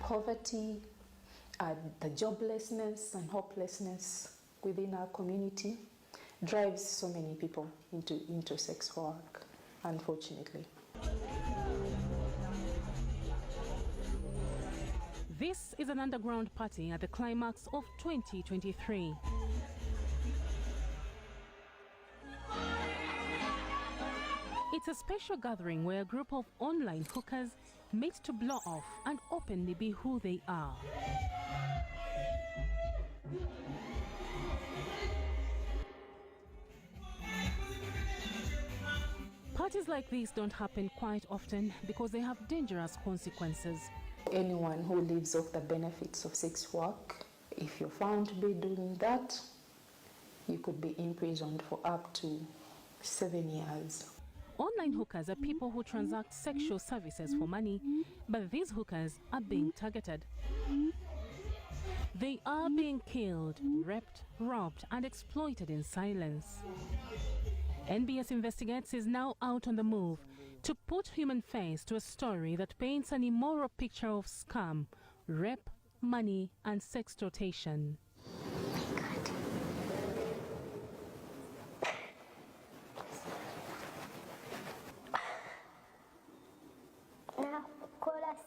poverty, the joblessness and hopelessness within our community drives so many people into sex work, unfortunately. This is an underground party at the climax of 2023. It's a special gathering where a group of online hookers meet to blow off and openly be who they are. Parties like these don't happen quite often because they have dangerous consequences. Anyone who lives off the benefits of sex work, if you're found to be doing that, you could be imprisoned for up to 7 years. Online hookers are people who transact sexual services for money, but these hookers are being targeted. They are being killed, raped, robbed, and exploited in silence. NBS Investigates is now out on the move to put human face to a story that paints an immoral picture of scam, rape, money, and sextortation.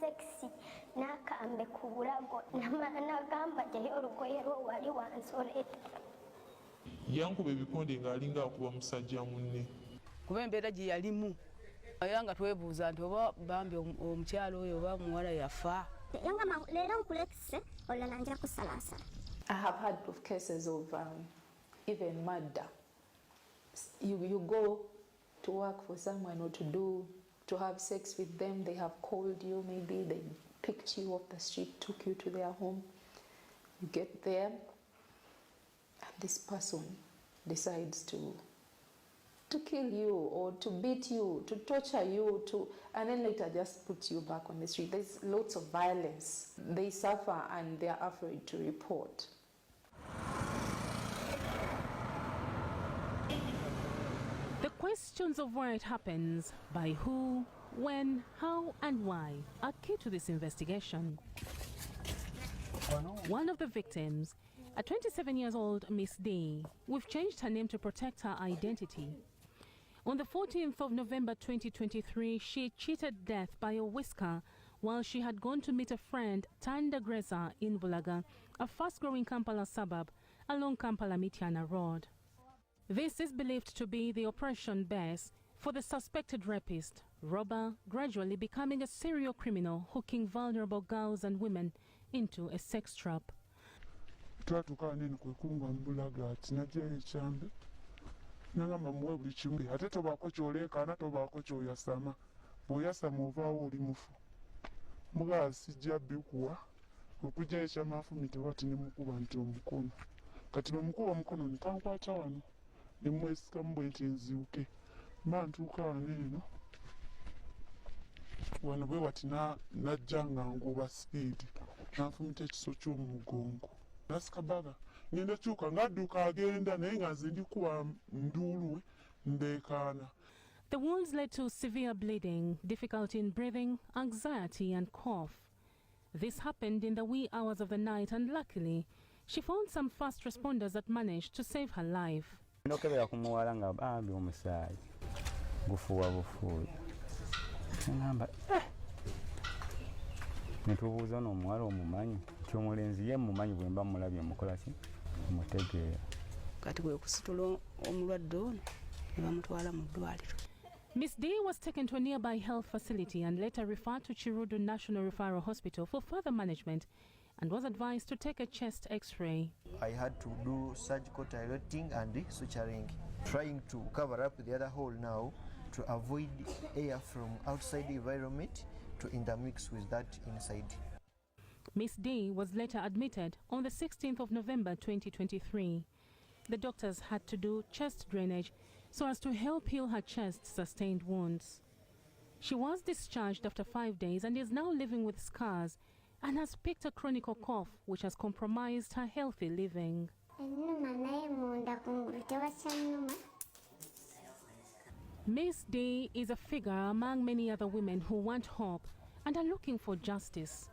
Sexy nakambe kuburago nagamba jayo olugoye lwo wali wansole yankuba ebikonde ng'alinga akuba musajja munne kuba embeera gye yalimu ayanga twebuuza nti oba bambi omukyalo oyo oba muwala yafa yanga leero nkulekise olala nja kusalasala. I have heard of cases of even murder. You go to work for someone or to have sex with them, they have called you, maybe they picked you off the street, took you to their home. You get there, and this person decides to kill you or to beat you, to torture you, and then later just put you back on the street. There's lots of violence. They suffer and they are afraid to report. The questions of where it happens, by who, when, how, and why are key to this investigation. One of the victims, a 27-year-old Miss D, we've changed her name to protect her identity. On the 14th of November 2023, she cheated death by a whisker while she had gone to meet a friend, Tanda Greza, in Bulaga, a fast-growing Kampala suburb along Kampala-Mityana Road. This is believed to be the operation base for the suspected rapist, robber, gradually becoming a serial criminal hooking vulnerable girls and women into a sex trap. Nangamba muwe buli kimu ate tobaako ky'oleekaana tobaako ky'oyasama bw'oyasama ovaawo oli mufu mugaa sijja bikuwa okujja ekyamafumi tewati ne mukuba nti omukono kati nomukuba omukono nikankwata wano ne mwesikamu bwenti nziuke mba ntuuka wano eno wano bwe wati najja nga nguba sipiidi nanfumita ekiso ky'omugongo nasikabaga ngenda kyuka ngadduka agenda naye nga nze ndikuba nduulwe ndeekaana. The wounds led to severe bleeding, difficulty in breathing, anxiety and cough. This happened in the wee hours of the night and luckily she found some fast responders that managed to save her life. Ndokebera kumuwala nga bambi omusaayi gufuwa bufuuyi ngamba netubuuza n'omuwala omumanyi nti omulenzi ye mumanyi bwe mba mulabye mukola ki mutegeera kati bwe kusitula omulwadde ono ne bamutwala mu ddwaliro. Miss D was taken to a nearby health facility and later referred to Chirudu National Referral Hospital for further management and was advised to take a chest x-ray. I had to do surgical dilating and suturing, trying to cover up the other hole now to avoid air from outside the environment to intermix with that inside. Miss D was later admitted on the 16th of November 2023. The doctors had to do chest drainage so as to help heal her chest's sustained wounds. She was discharged after 5 days and is now living with scars and has picked a chronic cough which has compromised her healthy living. Miss D is a figure among many other women who want hope and are looking for justice.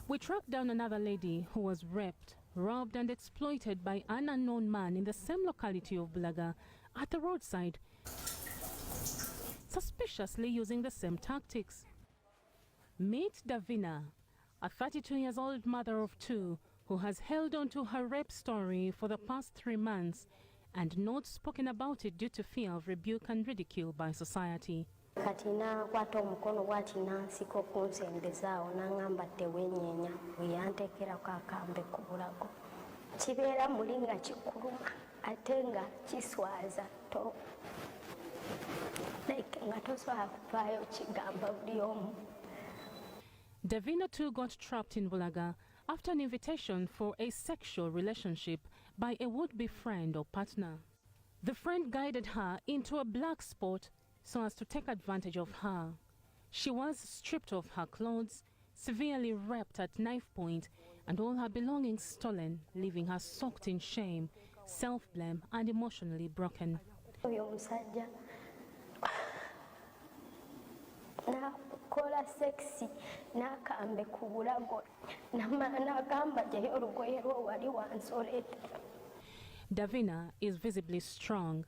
We tracked down another lady who was raped, robbed and exploited by an unknown man in the same locality of Bulaga at the roadside, suspiciously using the same tactics. Meet Davina, a 32-year-old mother of two who has held on to her rape story for the past 3 months and not spoken about it due to fear of rebuke and ridicule by society. Kati nakwata omukono bwati nansiko kunsembezaawo n'angamba tewenyeenya weyanteekerako akambe ku bulago kibeera muli nga kikuluma ate nga kiswaza to nga tosobola kuvaayo kigamba buli omu. Davina too got trapped in Bulaga after an invitation for a sexual relationship by a would-be friend or partner. The friend guided her into a black spot so as to take advantage of her. She was stripped of her clothes, severely raped at knife point, and all her belongings stolen, leaving her soaked in shame, self-blame, and emotionally broken. Oyo omusajja nakola sexy n'akambe ku bulago n'agamba gyeyo olugoye lwo wali wansolete. Davina is visibly strong.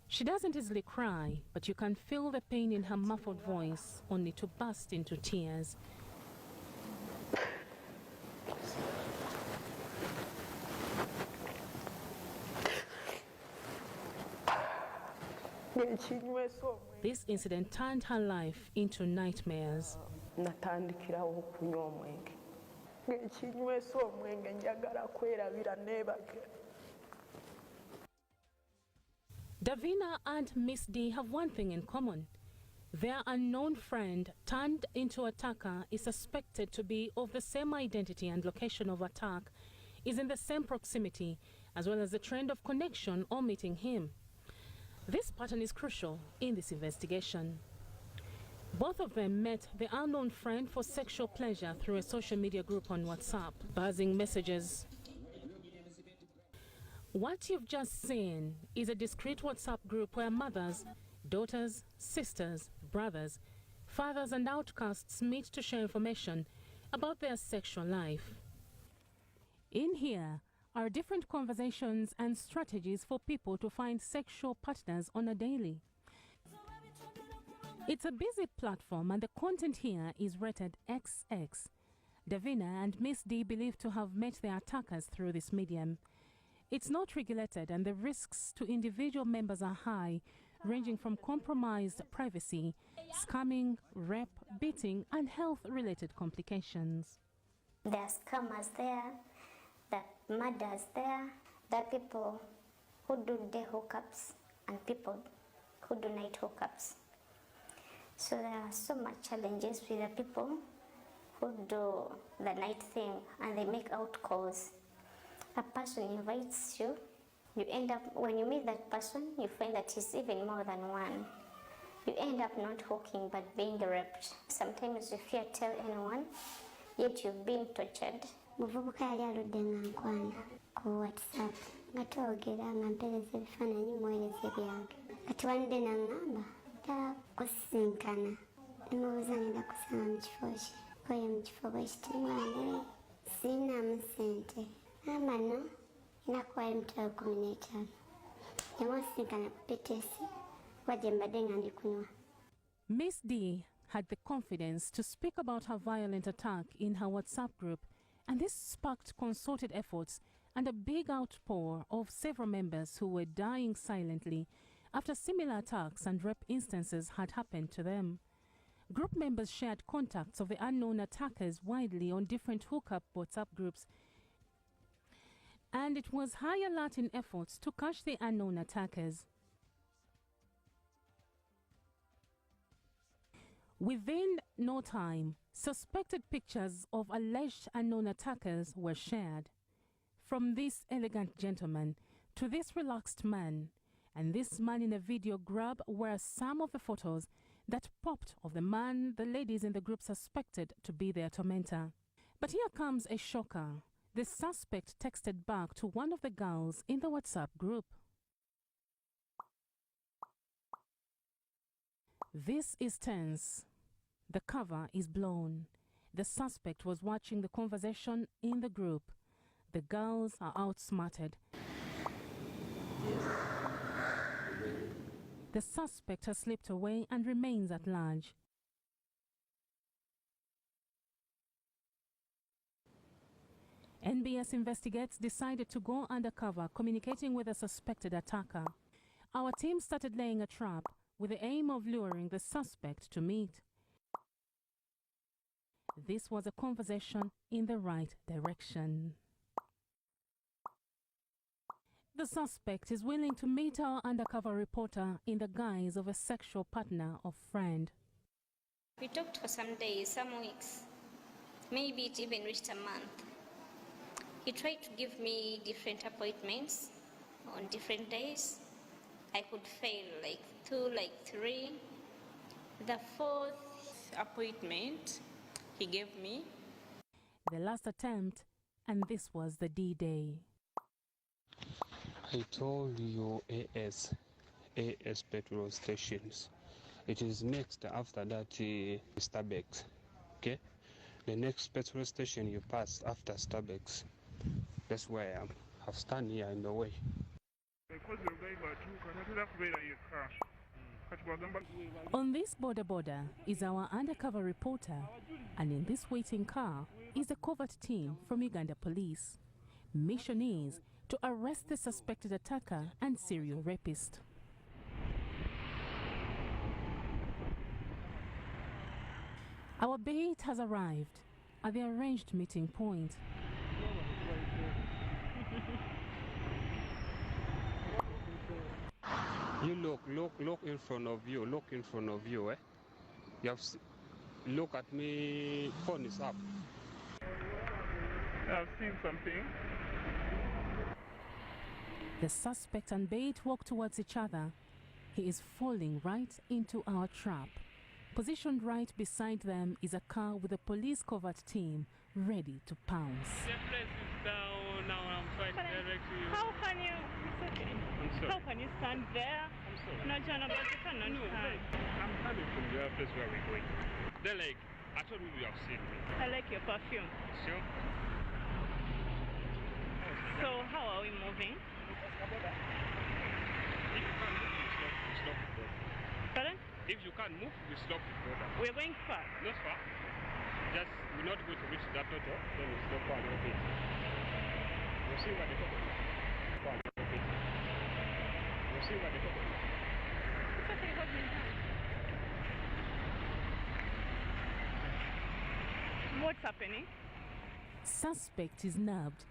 She doesn't easily cry, but you can feel the pain in her muffled voice, only to burst into tears. This incident turned her life into nightmares. Natandikirawo okunywa omwenge ng'ekinywesa omwenge njagala kwerabira neebake. Davina and Miss D have one thing in common. Their unknown friend turned into attacker is suspected to be of the same identity and location of attack, is in the same proximity, as well as the trend of connection or meeting him. This pattern is crucial in this investigation. Both of them met the unknown friend for sexual pleasure through a social media group on WhatsApp, buzzing messages. What you've just seen is a discreet WhatsApp group where mothers, daughters, sisters, brothers, fathers and outcasts meet to share information about their sexual life. In here are different conversations and strategies for people to find sexual partners on a daily. It's a busy platform and the content here is rated XX. Davina and Miss D believed to have met their attackers through this medium. It's not regulated and the risks to individual members are high, ranging from compromised privacy, scamming, rape, beating, and health-related complications. There are scammers there, there are murders there, there are people who do day hookups and people who do night hookups. So there are so much challenges with the people who do the night thing and they make out calls. A person invites you, you end up, when you meet that person, you find that he's even more than one. You end up not hooking but being raped. Sometimes you fear tell anyone, yet you've been tortured. Muvubuka yali aludde nga nkwana ku WhatsApp nga twogera nga mpereza ebifaananyi muweereza ebyange kati walidde n'aŋŋamba ddala kusisinkana nemubuuza ngenda kusanga mu kifo ki koye mu kifo bwe kiti ngambere sirinaamu ssente amba no inakuwayo emitwalo 15 yamwasinkana ku PTS kuba gye mbadde nga ndi kunywa. Miss D had the confidence to speak about her violent attack in her WhatsApp group, and this sparked concerted efforts and a big outpour of several members who were dying silently after similar attacks and rape instances had happened to them. Group members shared contacts of the unknown attackers widely on different hookup WhatsApp groups, and it was high alert in efforts to catch the unknown attackers. Within no time, suspected pictures of alleged unknown attackers were shared. From this elegant gentleman to this relaxed man, and this man in a video grab were some of the photos that popped of the man the ladies in the group suspected to be their tormentor. But here comes a shocker. The suspect texted back to one of the girls in the WhatsApp group. This is tense. The cover is blown. The suspect was watching the conversation in the group. The girls are outsmarted. The suspect has slipped away and remains at large. NBS Investigates decided to go undercover, communicating with a suspected attacker. Our team started laying a trap with the aim of luring the suspect to meet. This was a conversation in the right direction. The suspect is willing to meet our undercover reporter in the guise of a sexual partner or friend. We talked for some days, some weeks, maybe it even reached a month. He tried to give me different appointments on different days. I could fail like 2, like 3. The 4th appointment he gave me. The last attempt, and this was the D-Day. I told you AS petrol stations. It is next after that Starbucks. Okay? The next petrol station you pass after Starbucks. That's where I am. I've stand here in the way. On this border is our undercover reporter, and in this waiting car is the covert team from Uganda Police. Mission is to arrest the suspected attacker and serial rapist. Our bait has arrived at the arranged meeting point. You look in front of you, eh? You have look at me, phone is up. I've seen something. The suspect and bait walk towards each other. He is falling right into our trap. Positioned right beside them is a car with a police covert team ready to pounce. The place is down, now I'm trying to direct you. How can you, how can you stand there? I'm sorry. No, John, but you cannot stand. I'm coming from the place where we're going. They're like, I told you have seen me. I like your perfume. Sure. So how are we moving? If you can't move, we stop the border. Pardon? If you can't move, we stop the border. We're going far. Not far. Just, we're not going to reach that total, then we stop for a little bit. We'll see what the total is. For a little bit. We'll see what the total is. It's okay, hold me down. What's happening? Suspect is nabbed.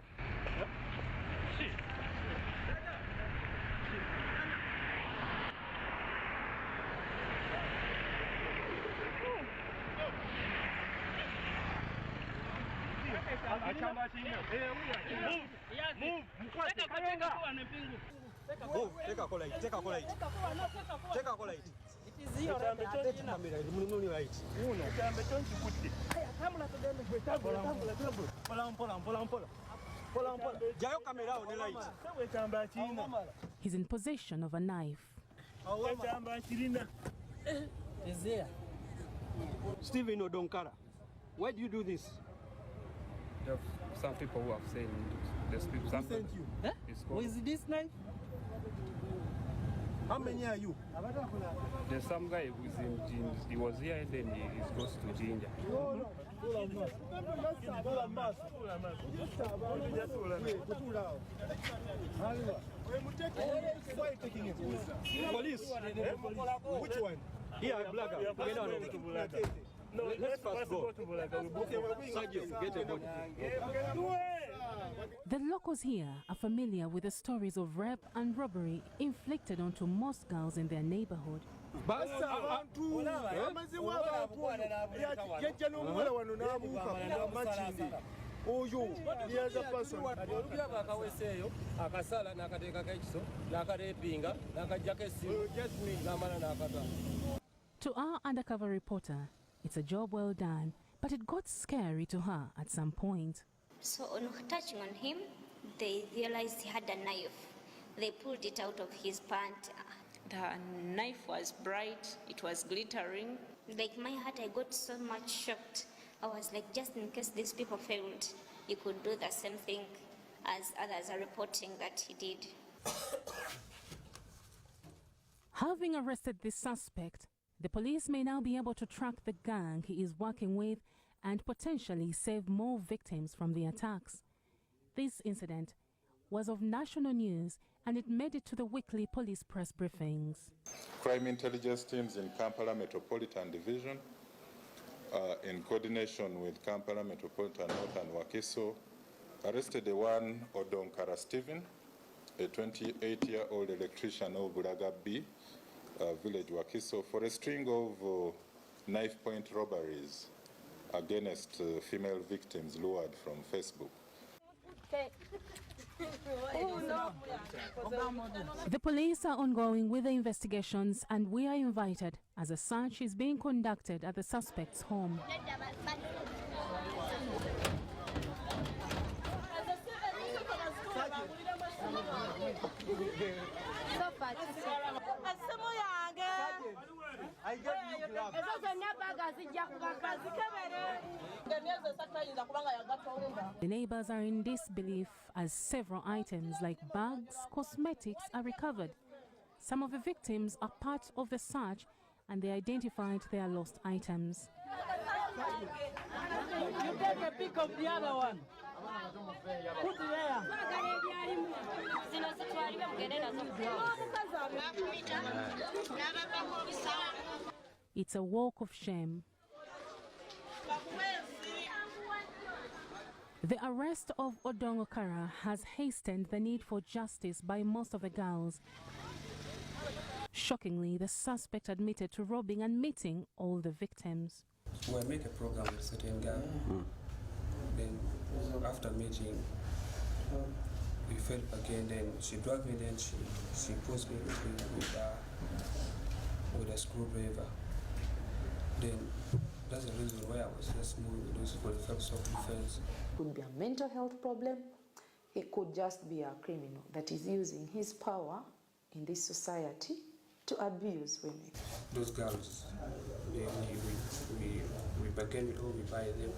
He's in possession of a knife. Stephen Odonkara, why do you do this? There are some people who have said they speak something. Who sent you? Huh? With this knife? How many are you? There's some guy who's in jeans. He was here and then he goes to Ginger. Police? Which one? Here, Blagger. Let's first go. Sergeant, get a body. The locals here are familiar with the stories of rape and robbery inflicted onto most girls in their neighborhood. To our undercover reporter, it's a job well done, but it got scary to her at some point. So on touching on him, they realized he had a knife. They pulled it out of his pant. The knife was bright, it was glittering. Like my heart, I got so much shocked I was like, just in case these people failed, you could do the same thing as others are reporting that he did. Having arrested this suspect, the police may now be able to track the gang he is working with and potentially save more victims from the attacks. This incident was of national news and it made it to the weekly police press briefings. Crime intelligence teams in Kampala Metropolitan Division, in coordination with Kampala Metropolitan North and Wakiso, arrested the one Odonkara Stephen, a 28-year-old electrician of Bulaga B, village Wakiso, for a string of knife-point robberies against female victims lured from Facebook. The police are ongoing with the investigations and we are invited as a search is being conducted at the suspect's home. The neighbors are in disbelief as several items like bags, cosmetics are recovered. Some of the victims are part of the search and they identified their lost items. You take a pic of the other one. Put it there. It's a walk of shame. The arrest of Odongokara has hastened the need for justice by most of the girls. Shockingly, the suspect admitted to robbing and meeting all the victims. When I make a program with a certain girl, then after meeting, we fell again, then she dragged me, then she pushed me with a screwdriver. Then that's the reason why I was just moving those for the purpose of defense. It could be a mental health problem. It could just be a criminal that is using his power in this society to abuse women. Those girls, we bargain with all, we buy them.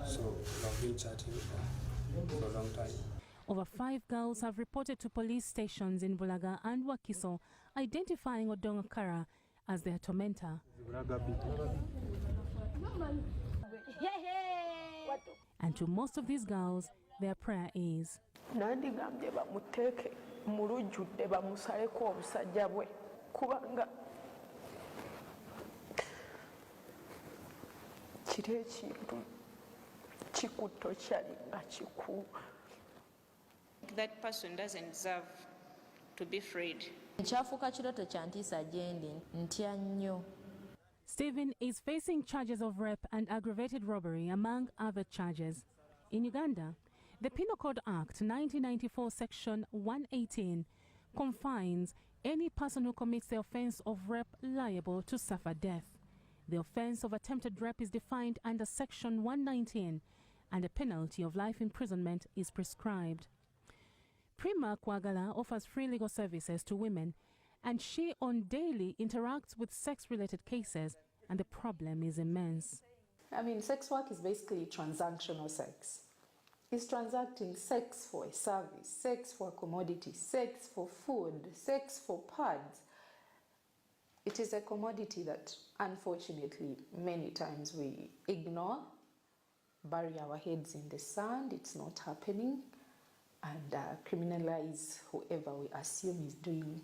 So I've been chatting for a long time. Over 5 girls have reported to police stations in Bulaga and Wakiso, identifying Odongokara as their tormentor. And to most of these girls, their prayer is, mulujjudde bamusaleko obusajja bwe kubanga kiri ekintu kikutto kyali nga kikulu. That person doesn't deserve to be freed. Kyafuuka kiroto kya ntiisa gyendi ntya nnyo. Stephen is facing charges of rape and aggravated robbery, among other charges. In Uganda, the Penal Code Act 1994 Section 118 confines any person who commits the offence of rape liable to suffer death. The offence of attempted rape is defined under Section 119 and a penalty of life imprisonment is prescribed. Prima Kwagala offers free legal services to women and she on daily interacts with sex-related cases and the problem is immense. I mean, sex work is basically transactional sex. It's transacting sex for a service, sex for a commodity, sex for food, sex for pads. It is a commodity that, unfortunately, many times we ignore, bury our heads in the sand, it's not happening, and criminalize whoever we assume is doing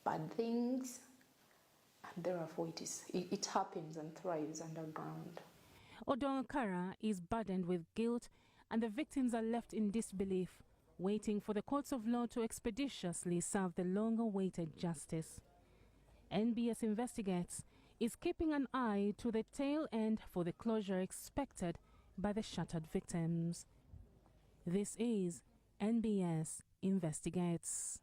bad things, and therefore it happens and thrives underground. Odongokara is burdened with guilt and the victims are left in disbelief, waiting for the courts of law to expeditiously serve the long-awaited justice. NBS Investigates is keeping an eye to the tail end for the closure expected by the shattered victims. This is NBS Investigates.